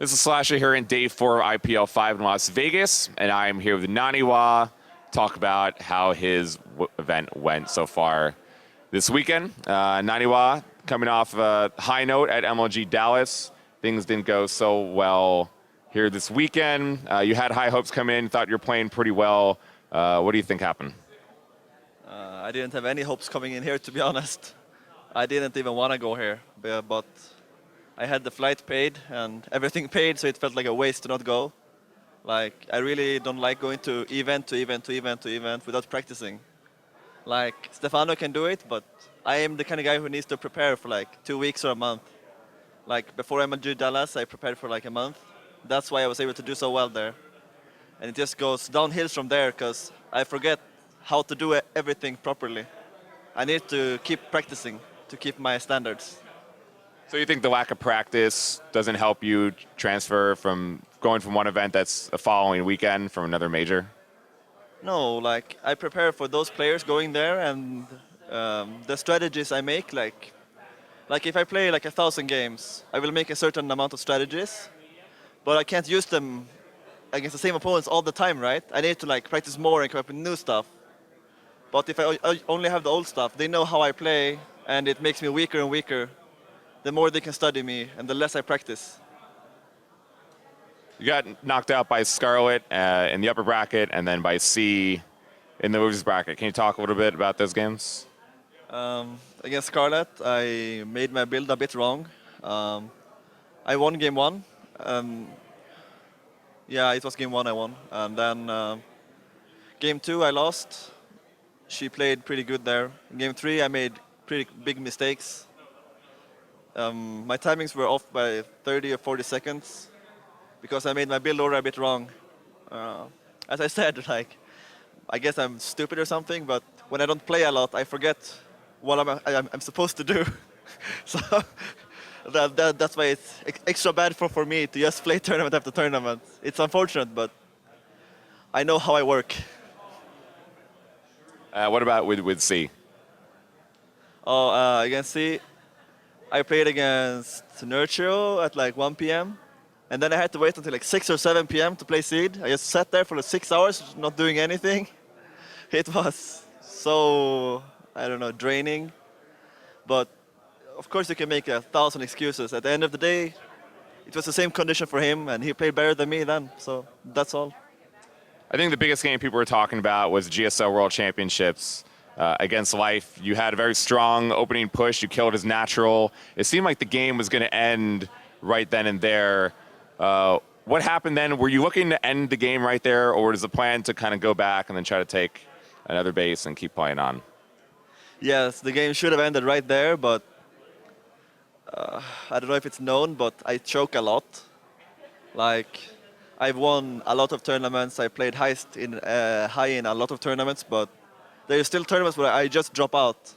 This is Slasher here in day 4 of IPL 5 in Las Vegas, and I am here with NaNiwa to talk about how his event went so far this weekend. NaNiwa coming off a high note at MLG Dallas. Things didn't go so well here this weekend. You had high hopes coming in, thought you were playing pretty well. What do you think happened? I didn't have any hopes coming in here, to be honest. I didn't even want to go here, but I had the flight paid and everything paid, so it felt like a waste to not go. Like, I really don't like going to event without practicing. Like, Stefano can do it, but I am the kind of guy who needs to prepare for like 2 weeks or a month. Like, before MLG Dallas, I prepared for like a month. That's why I was able to do so well there. And it just goes downhill from there, because I forget how to do everything properly. I need to keep practicing to keep my standards. So you think the lack of practice doesn't help you transfer from going from one event that's a following weekend from another major? No, like, I prepare for those players going there, and the strategies I make, like if I play like 1,000 games, I will make a certain amount of strategies, but I can't use them against the same opponents all the time, right? I need to like practice more and come up with new stuff. But if I only have the old stuff, they know how I play, and it makes me weaker and weaker. The more they can study me, and the less I practice. You got knocked out by Scarlet in the upper bracket, and then by C in the losers bracket. Can you talk a little bit about those games? Against Scarlet, I made my build a bit wrong. I won game 1. Yeah, it was game 1 I won. And then game 2 I lost. She played pretty good there. In game 3 I made pretty big mistakes. My timings were off by 30 or 40 seconds because I made my build order a bit wrong. As I said, like, I guess I'm stupid or something, but when I don't play a lot, I forget what I'm supposed to do. So that's why it's extra bad for me to just play tournament after tournament. It's unfortunate, but I know how I work. What about with C? Oh, against C, I played against Nurture at like 1 p.m. And then I had to wait until like 6 or 7 p.m. to play Seed. I just sat there for like 6 hours, not doing anything. It was so, I don't know, draining. But of course you can make 1,000 excuses. At the end of the day, it was the same condition for him, and he played better than me then. So that's all. I think the biggest game people were talking about was GSL World Championships against Life. You had a very strong opening push. You killed his natural. It seemed like the game was going to end right then and there. What happened then? Were you looking to end the game right there, or was the plan to kind of go back and then try to take another base and keep playing on? Yes, the game should have ended right there, but I don't know if it's known, but I choke a lot. Like, I've won a lot of tournaments. I played high in a lot of tournaments, but there are still tournaments where I just drop out.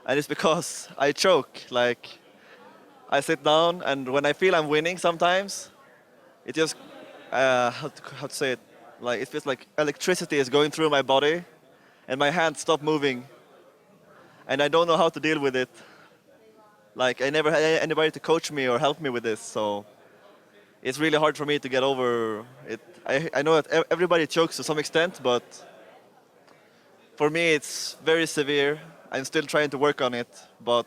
And it's because I choke. Like, I sit down, and when I feel I'm winning sometimes, it just, how to say it? Like, it feels like electricity is going through my body, and my hands stop moving. And I don't know how to deal with it. Like, I never had anybody to coach me or help me with this, so it's really hard for me to get over it. I know that everybody chokes to some extent, but for me it's very severe. I'm still trying to work on it, but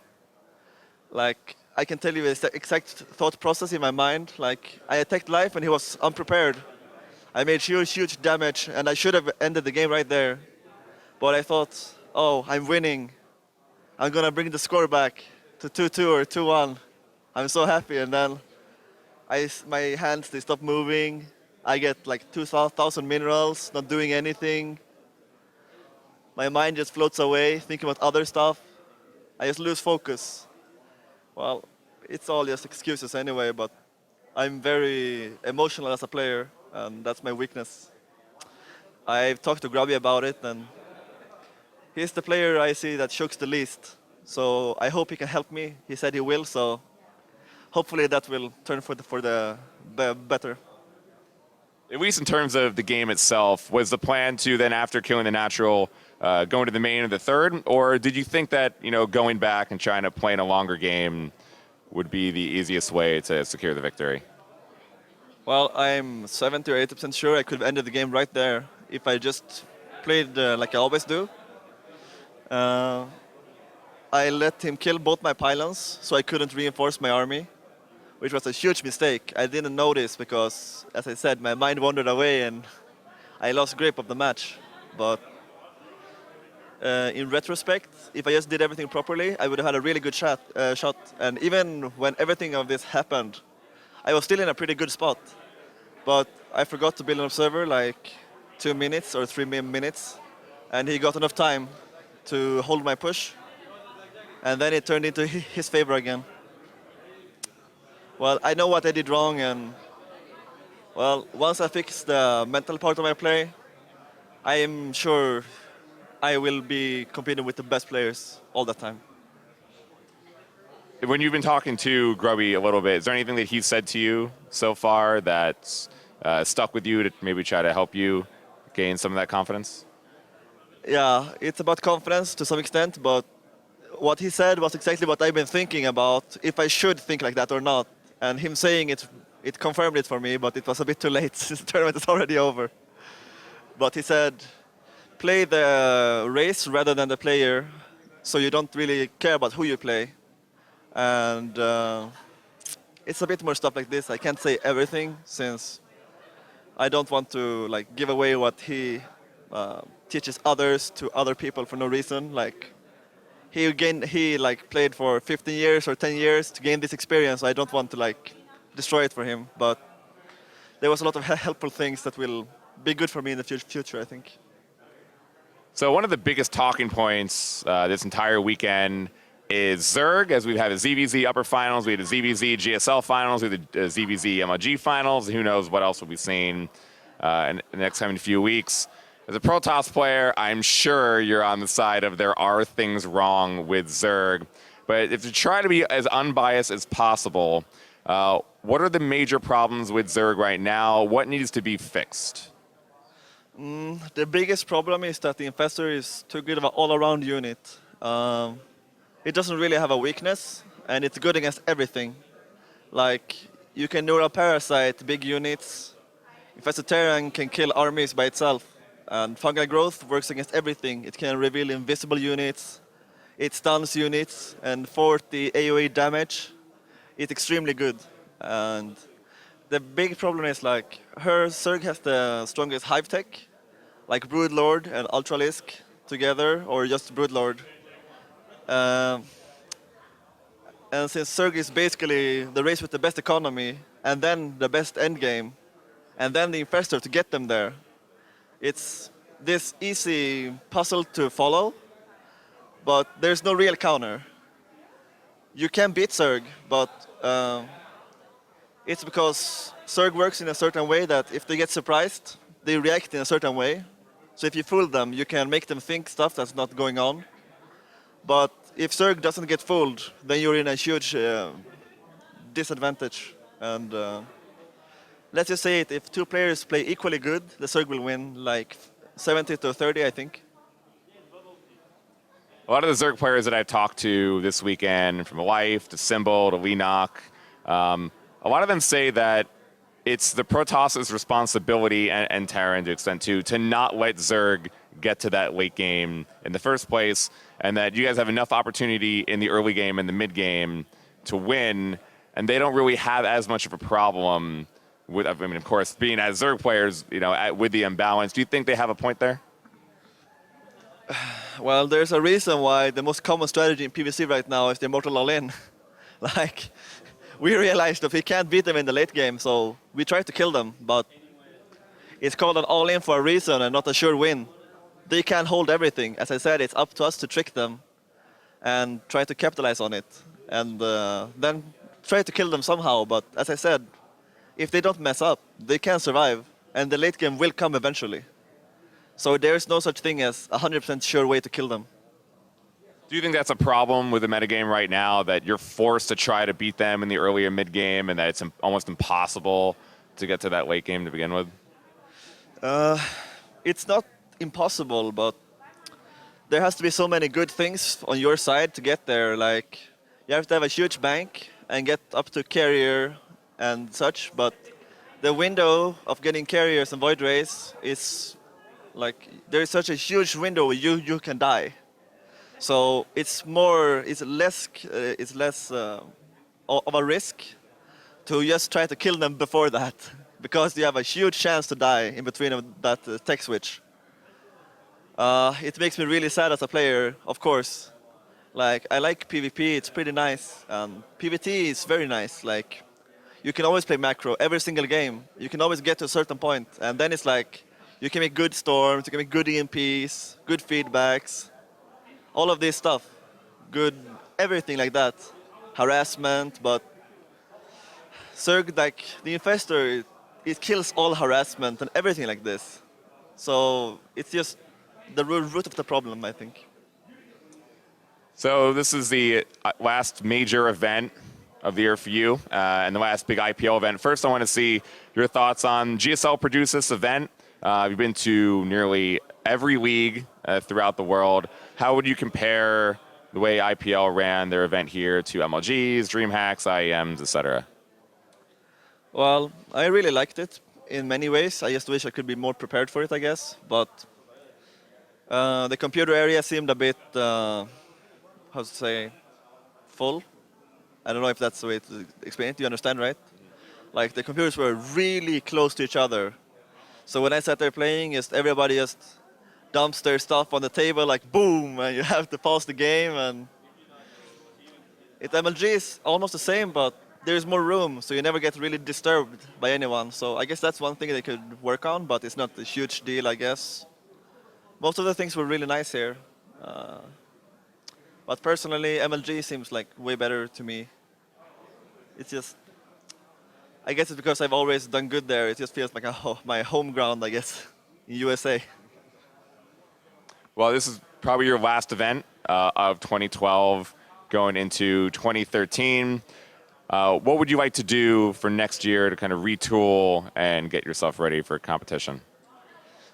like, I can tell you the exact thought process in my mind. Like, I attacked Life and he was unprepared. I made huge damage, and I should have ended the game right there. But I thought, oh, I'm winning. I'm gonna bring the score back to 2-2 or 2-1. I'm so happy, and then my hands, they stop moving. I get like 2,000 minerals, not doing anything. My mind just floats away, thinking about other stuff. I just lose focus. Well, it's all just excuses anyway, but I'm very emotional as a player, and that's my weakness. I've talked to Grubby about it, and he's the player I see that chokes the least. So I hope he can help me. He said he will, so hopefully that will turn for the better. At least in terms of the game itself, was the plan to then, after killing the natural, go into the main of the third? Or did you think that, going back and trying to play in a longer game would be the easiest way to secure the victory? Well, I'm 70 or 80% sure I could have ended the game right there if I just played like I always do. Uh, I let him kill both my pylons, so I couldn't reinforce my army, which was a huge mistake. I didn't notice because, as I said, my mind wandered away and I lost grip of the match. But in retrospect, if I just did everything properly, I would have had a really good shot. And even when everything of this happened, I was still in a pretty good spot. But I forgot to build an observer like 2 minutes or 3 minutes, and he got enough time to hold my push, and then it turned into his favor again. Well, I know what I did wrong, and well, once I fix the mental part of my play, I am sure I will be competing with the best players all the time. When you've been talking to Grubby a little bit, is there anything that he's said to you so far that's stuck with you to maybe try to help you gain some of that confidence? Yeah, it's about confidence to some extent, but what he said was exactly what I've been thinking about, if I should think like that or not. And him saying it confirmed it for me, but it was a bit too late since the tournament is already over. But he said, play the race rather than the player, so you don't really care about who you play. And it's a bit more stuff like this. I can't say everything since I don't want to like give away what he teaches others to other people for no reason. Like he like played for 15 years or 10 years to gain this experience. I don't want to like destroy it for him, but there was a lot of helpful things that will be good for me in the future, I think. So one of the biggest talking points this entire weekend is Zerg, as we've had the ZVZ Upper Finals, we had the ZVZ GSL Finals, we had the ZVZ MLG Finals, and who knows what else we'll be seeing in the next coming few weeks. As a Protoss player, I'm sure you're on the side of there are things wrong with Zerg, but if you try to be as unbiased as possible, what are the major problems with Zerg right now? What needs to be fixed? The biggest problem is that the Infestor is too good of an all-around unit. It doesn't really have a weakness, and it's good against everything. Like, you can neural parasite big units. Infested Terran can kill armies by itself. And Fungal Growth works against everything. It can reveal invisible units. It stuns units, and 40 AoE damage. It's extremely good. And the big problem is, like, her Zerg has the strongest hive tech, like Broodlord and Ultralisk together, or just Broodlord. And since Zerg is basically the race with the best economy, and then the best endgame, and then the Infestor to get them there, it's this easy puzzle to follow, but there's no real counter. You can beat Zerg, but it's because Zerg works in a certain way that if they get surprised, they react in a certain way. So if you fool them, you can make them think stuff that's not going on. But if Zerg doesn't get fooled, then you're in a huge disadvantage. And let's just say it, if two players play equally good, the Zerg will win like 70 to 30, I think. A lot of the Zerg players that I've talked to this weekend, from Life to Symbol to Leenock, a lot of them say that it's the Protoss' responsibility, and Terran to extent too, to not let Zerg get to that late game in the first place, and that you guys have enough opportunity in the early game and the mid game to win, and they don't really have as much of a problem with, I mean, of course, being as Zerg players, you know, with the imbalance. Do you think they have a point there? Well, there's a reason why the most common strategy in PvC right now is the Immortal All-In. Like, we realized that we can't beat them in the late game, so we try to kill them, but it's called an all-in for a reason and not a sure win. They can't hold everything. As I said, it's up to us to trick them and try to capitalize on it, and then try to kill them somehow. But as I said, if they don't mess up, they can survive, and the late game will come eventually. So there's no such thing as a 100% sure way to kill them. Do you think that's a problem with the metagame right now, that you're forced to try to beat them in the early and mid game, and that it's almost impossible to get to that late game to begin with? It's not impossible, but there has to be so many good things on your side to get there. Like, you have to have a huge bank and get up to carrier and such, but the window of getting carriers and void rays is like there is such a huge window where you can die. So it's less of a risk to just try to kill them before that, because you have a huge chance to die in between of that tech switch. It makes me really sad as a player, of course. Like I like PvP, it's pretty nice. PvT is very nice. Like you can always play macro every single game. You can always get to a certain point, and then it's like you can make good storms, you can make good EMPs, good feedbacks, all of this stuff, good everything like that, harassment. But Zerg, like the infestor, it kills all harassment and everything like this. So it's just the root of the problem, I think. So this is the last major event of the year for you, and the last big IPL event. First, I want to see your thoughts on GSL produced this event. You've been to nearly every league throughout the world. How would you compare the way IPL ran their event here to MLGs, DreamHacks, IEMs, etc.? Well, I really liked it in many ways. I just wish I could be more prepared for it, I guess. But the computer area seemed a bit, how to say, full. I don't know if that's the way to explain it. You understand, right? Like the computers were really close to each other. So when I sat there playing, just everybody just dumps their stuff on the table, like boom, and you have to pause the game. And MLG is almost the same, but there's more room, so you never get really disturbed by anyone. So I guess that's one thing they could work on, but it's not a huge deal, I guess. Most of the things were really nice here. But personally, MLG seems like way better to me. It's just, I guess it's because I've always done good there. It just feels like my home ground, I guess, in USA. Well, this is probably your last event of 2012 going into 2013. What would you like to do for next year to kind of retool and get yourself ready for competition?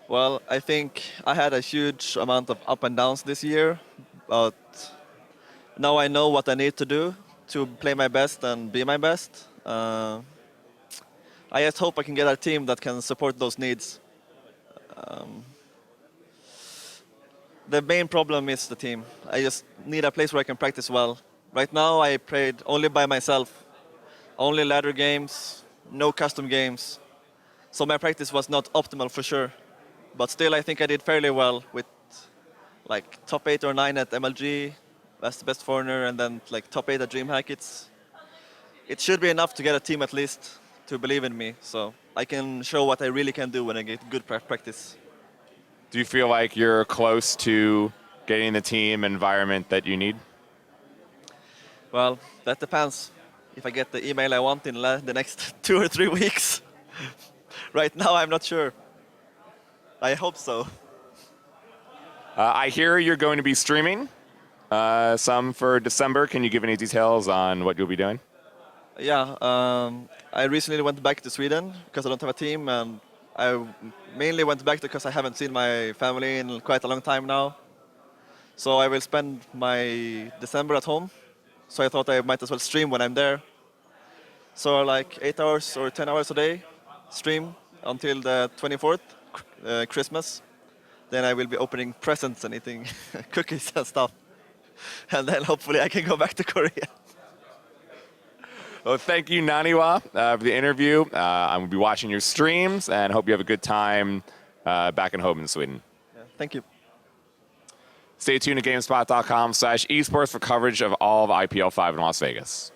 Well, I think I had a huge amount of up and downs this year, but now I know what I need to do to play my best and be my best. I just hope I can get a team that can support those needs. The main problem is the team. I just need a place where I can practice well. Right now I played only by myself, only ladder games, no custom games. So my practice was not optimal for sure. But still I think I did fairly well with like top 8 or 9 at MLG, best foreigner, and then like top 8 at DreamHack. It should be enough to get a team at least to believe in me. So I can show what I really can do when I get good practice. Do you feel like you're close to getting the team environment that you need? Well, that depends. If I get the email I want in the next 2 or 3 weeks. Right now, I'm not sure. I hope so. I hear you're going to be streaming some for December. Can you give any details on what you'll be doing? Yeah, I recently went back to Sweden because I don't have a team, and I mainly went back because I haven't seen my family in quite a long time now. So I will spend my December at home. So I thought I might as well stream when I'm there. So like 8 hours or 10 hours a day, stream until the 24th, Christmas. Then I will be opening presents and eating cookies and stuff. And then hopefully I can go back to Korea. Well, thank you, NaNiwa, for the interview. I'm going to be watching your streams and hope you have a good time back and home in Sweden. Yeah, thank you. Stay tuned to GameSpot.com/esports for coverage of all of IPL 5 in Las Vegas.